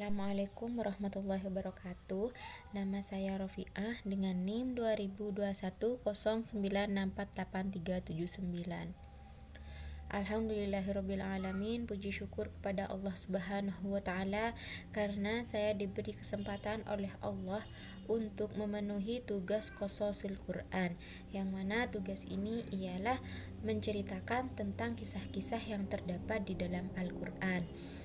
Assalamualaikum warahmatullahi wabarakatuh. Nama saya Rofiah dengan NIM 202109648379. Alhamdulillahirabbil alamin. Puji syukur kepada Allah Subhanahu wa taala karena saya diberi kesempatan oleh Allah untuk memenuhi tugas Qososul Quran, yang mana tugas ini ialah menceritakan tentang kisah-kisah yang terdapat di dalam Al-Quran.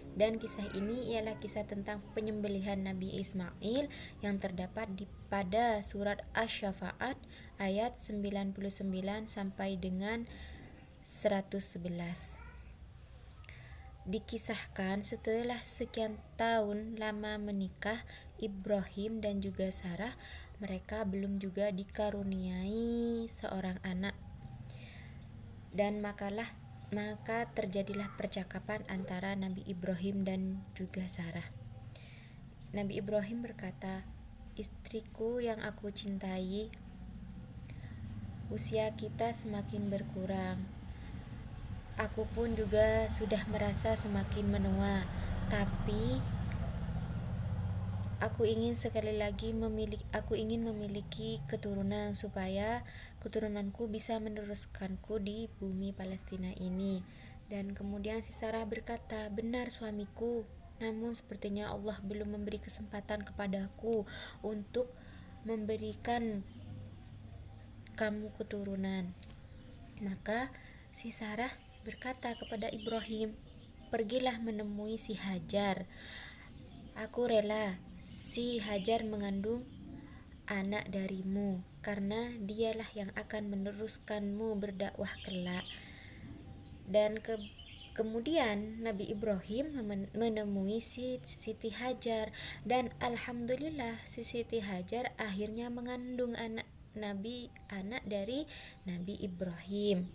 Dan kisah ini ialah kisah tentang penyembelihan Nabi Ismail yang terdapat pada surat Asy-Syafa'at ayat 99 sampai dengan 111. Dikisahkan setelah sekian tahun lama menikah, Ibrahim dan juga Sarah, mereka belum juga dikaruniai seorang anak. Dan maka terjadilah percakapan antara Nabi Ibrahim dan juga Sarah. Nabi Ibrahim berkata, "Istriku yang aku cintai, usia kita semakin berkurang. Aku pun juga sudah merasa semakin menua, tapi aku ingin memiliki keturunan supaya keturunanku bisa meneruskanku di bumi Palestina ini." Dan kemudian si Sarah berkata, "Benar suamiku, namun sepertinya Allah belum memberi kesempatan kepadaku untuk memberikan kamu keturunan." Maka si Sarah berkata kepada Ibrahim, "Pergilah menemui si Hajar. Aku rela si Hajar mengandung anak darimu, karena dialah yang akan meneruskanmu berdakwah kelak." Dan kemudian Nabi Ibrahim menemui Siti Hajar, dan alhamdulillah si Siti Hajar akhirnya mengandung anak dari Nabi Ibrahim.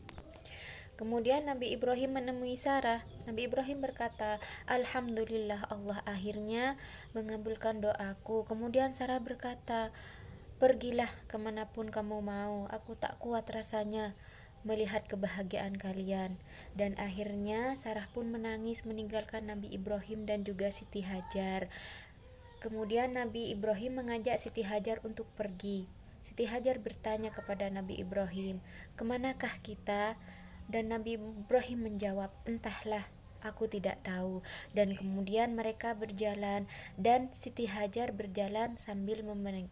Kemudian Nabi Ibrahim menemui Sarah. Nabi Ibrahim berkata, "Alhamdulillah, Allah akhirnya mengabulkan doaku." Kemudian Sarah berkata, "Pergilah kemanapun kamu mau, aku tak kuat rasanya melihat kebahagiaan kalian." Dan akhirnya Sarah pun menangis meninggalkan Nabi Ibrahim dan juga Siti Hajar. Kemudian Nabi Ibrahim mengajak Siti Hajar untuk pergi. Siti Hajar bertanya kepada Nabi Ibrahim, "Kemanakah kita?" Dan Nabi Ibrahim menjawab, "Entahlah, aku tidak tahu." Dan kemudian mereka berjalan, dan Siti Hajar berjalan sambil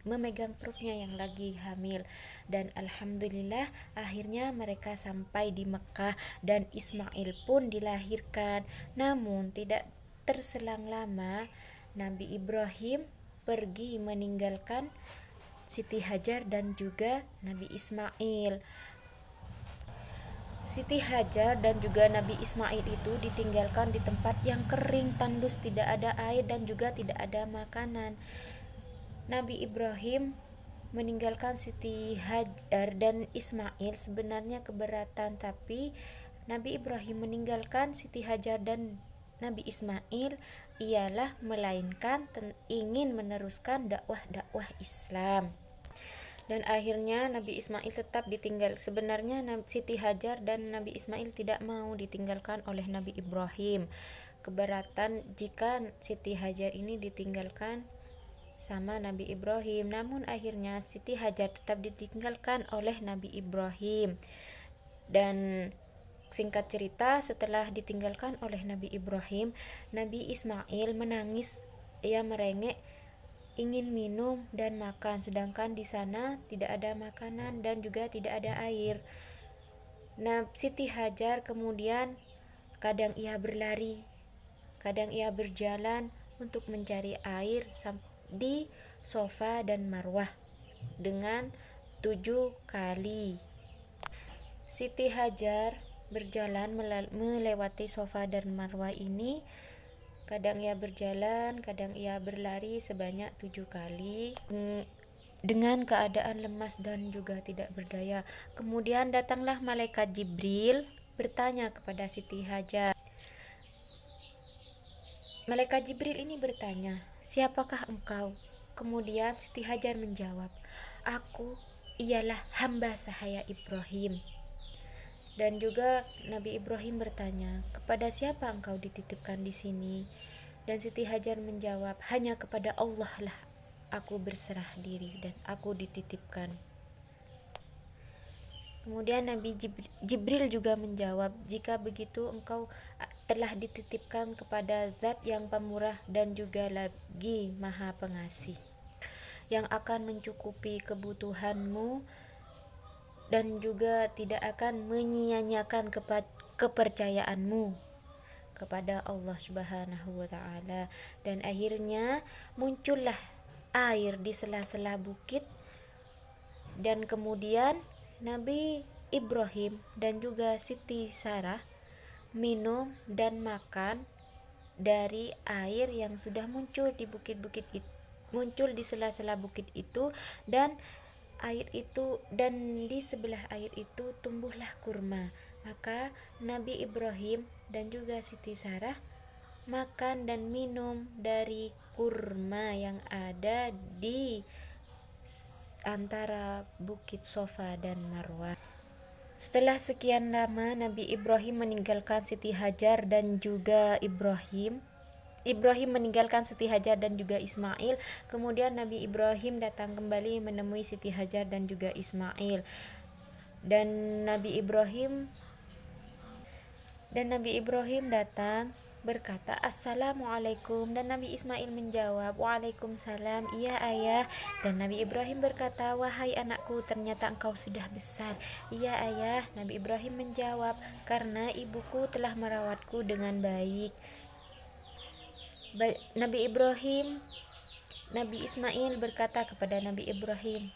memegang perutnya yang lagi hamil. Dan alhamdulillah akhirnya mereka sampai di Mekah dan Ismail pun dilahirkan. Namun tidak terselang lama, Nabi Ibrahim pergi meninggalkan Siti Hajar dan juga Nabi Ismail. Siti Hajar dan juga Nabi Ismail itu ditinggalkan di tempat yang kering, tandus, tidak ada air dan juga tidak ada makanan. Nabi Ibrahim meninggalkan Siti Hajar dan Ismail sebenarnya keberatan, tapi Nabi Ibrahim meninggalkan Siti Hajar dan Nabi Ismail ialah melainkan ingin meneruskan dakwah Islam. Dan akhirnya Nabi Ismail tetap ditinggal. Sebenarnya Siti Hajar dan Nabi Ismail tidak mau ditinggalkan oleh Nabi Ibrahim. Keberatan jika Siti Hajar ini ditinggalkan sama Nabi Ibrahim. Namun akhirnya Siti Hajar tetap ditinggalkan oleh Nabi Ibrahim. Dan singkat cerita, setelah ditinggalkan oleh Nabi Ibrahim, Nabi Ismail menangis, ia merengek, ingin minum dan makan, sedangkan di sana tidak ada makanan dan juga tidak ada air. Nah, Siti Hajar kemudian kadang ia berlari, kadang ia berjalan untuk mencari air di Safa dan Marwah dengan 7 kali. Siti Hajar berjalan melewati Safa dan Marwah ini. Kadang ia berjalan, kadang ia berlari sebanyak 7 kali dengan keadaan lemas dan juga tidak berdaya. Kemudian datanglah malaikat Jibril bertanya kepada Siti Hajar. Malaikat Jibril ini bertanya, "Siapakah engkau?" Kemudian Siti Hajar menjawab, "Aku ialah hamba sahaya Ibrahim." Dan juga Nabi Ibrahim bertanya, "Kepada siapa engkau dititipkan di sini?" Dan Siti Hajar menjawab, hanya kepada Allah lah aku berserah diri dan aku dititipkan. Kemudian Nabi Jibril juga menjawab, jika begitu engkau telah dititipkan kepada Zat yang pemurah dan juga lagi Maha Pengasih, yang akan mencukupi kebutuhanmu dan juga tidak akan menyia-nyiakan kepercayaanmu kepada Allah Subhanahu wa taala. Dan akhirnya muncullah air di sela-sela bukit, dan kemudian Nabi Ibrahim dan juga Siti Sarah minum dan makan dari air yang sudah muncul di bukit-bukit itu, muncul di sela-sela bukit itu, dan di sebelah air itu tumbuhlah kurma. Maka Nabi Ibrahim dan juga Siti Sarah makan dan minum dari kurma yang ada di antara Bukit Sofa dan Marwah. Setelah sekian lama Nabi Ibrahim meninggalkan Siti Hajar dan juga Ibrahim meninggalkan Siti Hajar dan juga Ismail. Kemudian Nabi Ibrahim datang kembali menemui Siti Hajar dan juga Ismail. Dan Nabi Ibrahim datang berkata, Assalamualaikum. Dan Nabi Ismail menjawab, Waalaikumsalam, iya ayah. Dan Nabi Ibrahim berkata, wahai anakku, ternyata engkau sudah besar. Iya ayah. Nabi Ibrahim menjawab, karena ibuku telah merawatku dengan baik. Nabi Ismail berkata kepada Nabi Ibrahim,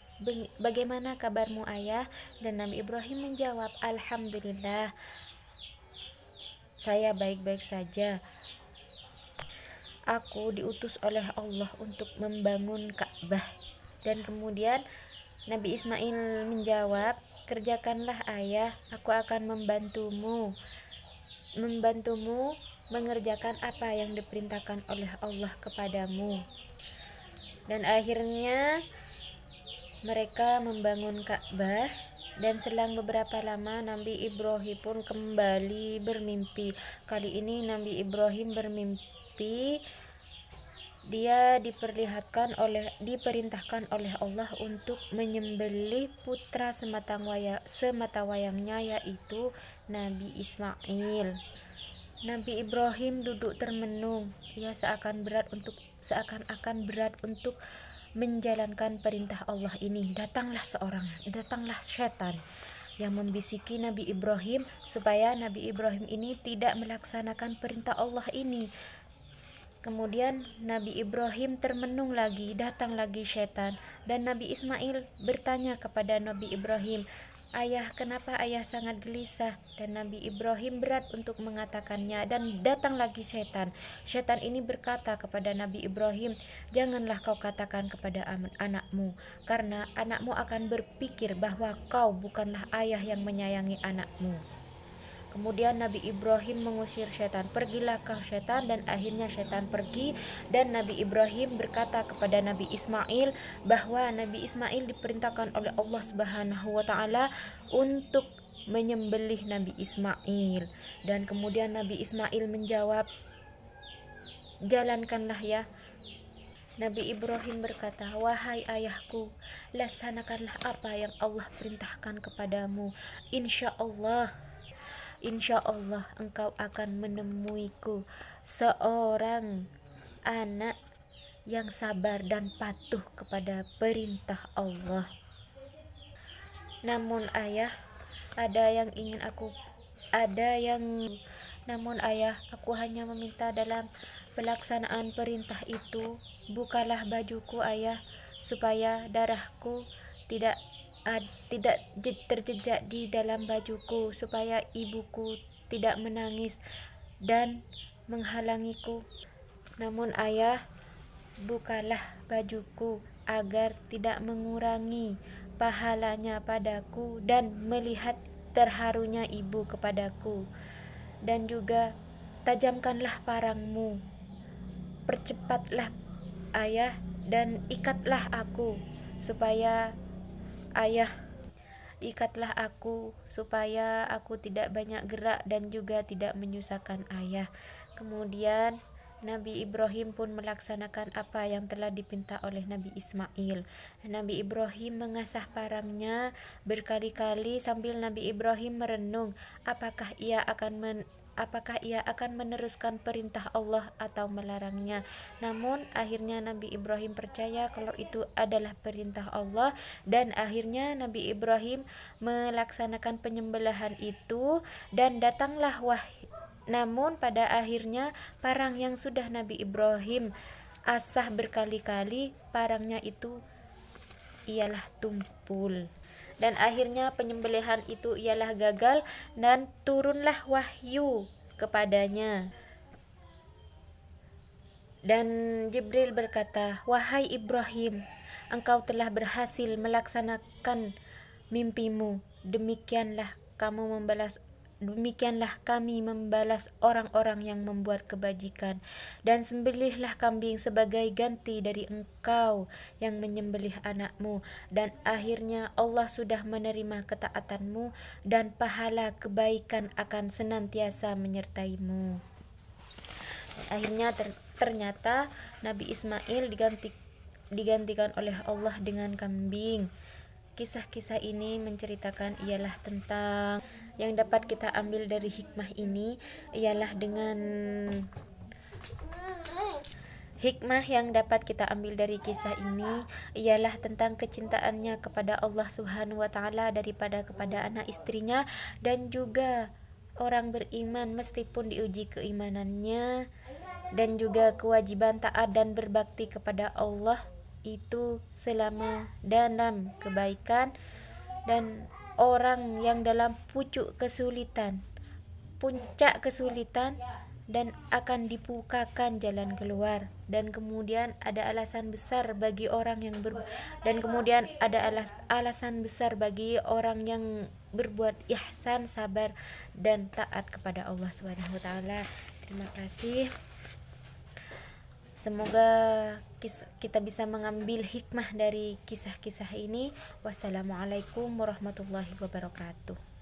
bagaimana kabarmu ayah? Dan Nabi Ibrahim menjawab, Alhamdulillah, saya baik-baik saja. Aku diutus oleh Allah untuk membangun Ka'bah. Dan kemudian Nabi Ismail menjawab, kerjakanlah ayah, aku akan membantumu mengerjakan apa yang diperintahkan oleh Allah kepadamu. Dan akhirnya mereka membangun Ka'bah. Dan selang beberapa lama Nabi Ibrahim pun kembali bermimpi. Kali ini Nabi Ibrahim bermimpi dia diperintahkan oleh Allah untuk menyembelih putra semata wayangnya, yaitu Nabi Ismail. Nabi Ibrahim duduk termenung. Ia seakan berat untuk menjalankan perintah Allah ini. Datanglah setan yang membisiki Nabi Ibrahim supaya Nabi Ibrahim ini tidak melaksanakan perintah Allah ini. Kemudian Nabi Ibrahim termenung lagi, datang lagi setan, dan Nabi Ismail bertanya kepada Nabi Ibrahim, ayah, kenapa ayah sangat gelisah? Dan Nabi Ibrahim berat untuk mengatakannya, dan datang lagi setan. Setan ini berkata kepada Nabi Ibrahim, janganlah kau katakan kepada anakmu, karena anakmu akan berpikir bahwa kau bukanlah ayah yang menyayangi anakmu. Kemudian Nabi Ibrahim mengusir setan, pergilah kau setan, dan akhirnya setan pergi. Dan Nabi Ibrahim berkata kepada Nabi Ismail bahwa Nabi Ismail diperintahkan oleh Allah Subhanahu wa taala untuk menyembelih Nabi Ismail. Dan kemudian Nabi Ismail menjawab, jalankanlah ya. Nabi Ibrahim berkata, wahai ayahku, laksanakanlah apa yang Allah perintahkan kepadamu. Insya Allah engkau akan menemuiku seorang anak yang sabar dan patuh kepada perintah Allah. Namun ayah, aku hanya meminta dalam pelaksanaan perintah itu, bukalah bajuku ayah, supaya darahku tidak terjejak di dalam bajuku, supaya ibuku tidak menangis dan menghalangiku. Namun ayah, bukalah bajuku agar tidak mengurangi pahalanya padaku dan melihat terharunya ibu kepadaku. Dan juga tajamkanlah parangmu, percepatlah ayah, dan ikatlah aku supaya aku tidak banyak gerak dan juga tidak menyusahkan ayah. Kemudian Nabi Ibrahim pun melaksanakan apa yang telah dipinta oleh Nabi Ismail. Nabi Ibrahim mengasah parangnya berkali-kali sambil Nabi Ibrahim merenung apakah ia akan meneruskan perintah Allah atau melarangnya. Namun akhirnya Nabi Ibrahim percaya kalau itu adalah perintah Allah, dan akhirnya Nabi Ibrahim melaksanakan penyembelihan itu dan datanglah wahyu. Namun pada akhirnya parang yang sudah Nabi Ibrahim asah berkali-kali, parangnya itu ialah tumpul. Dan akhirnya penyembelihan itu ialah gagal dan turunlah wahyu kepadanya. Dan Jibril berkata, "Wahai Ibrahim, engkau telah berhasil melaksanakan mimpimu. Demikianlah kami membalas orang-orang yang membuat kebajikan, dan sembelihlah kambing sebagai ganti dari engkau yang menyembelih anakmu, dan akhirnya Allah sudah menerima ketaatanmu dan pahala kebaikan akan senantiasa menyertaimu." Akhirnya ternyata Nabi Ismail digantikan oleh Allah dengan kambing. Kisah-kisah ini menceritakan ialah tentang yang dapat kita ambil dari hikmah ini ialah dengan hikmah yang dapat kita ambil dari kisah ini ialah tentang kecintaannya kepada Allah Subhanahu wa taala daripada kepada anak istrinya, dan juga orang beriman meskipun diuji keimanannya, dan juga kewajiban taat dan berbakti kepada Allah itu selama dalam kebaikan, dan orang yang dalam puncak kesulitan dan akan dibukakan jalan keluar, dan kemudian ada alasan besar bagi orang yang berbuat ihsan, sabar dan taat kepada Allah Subhanahu wa taala. Terima kasih. Semoga kita bisa mengambil hikmah dari kisah-kisah ini. Wassalamualaikum warahmatullahi wabarakatuh.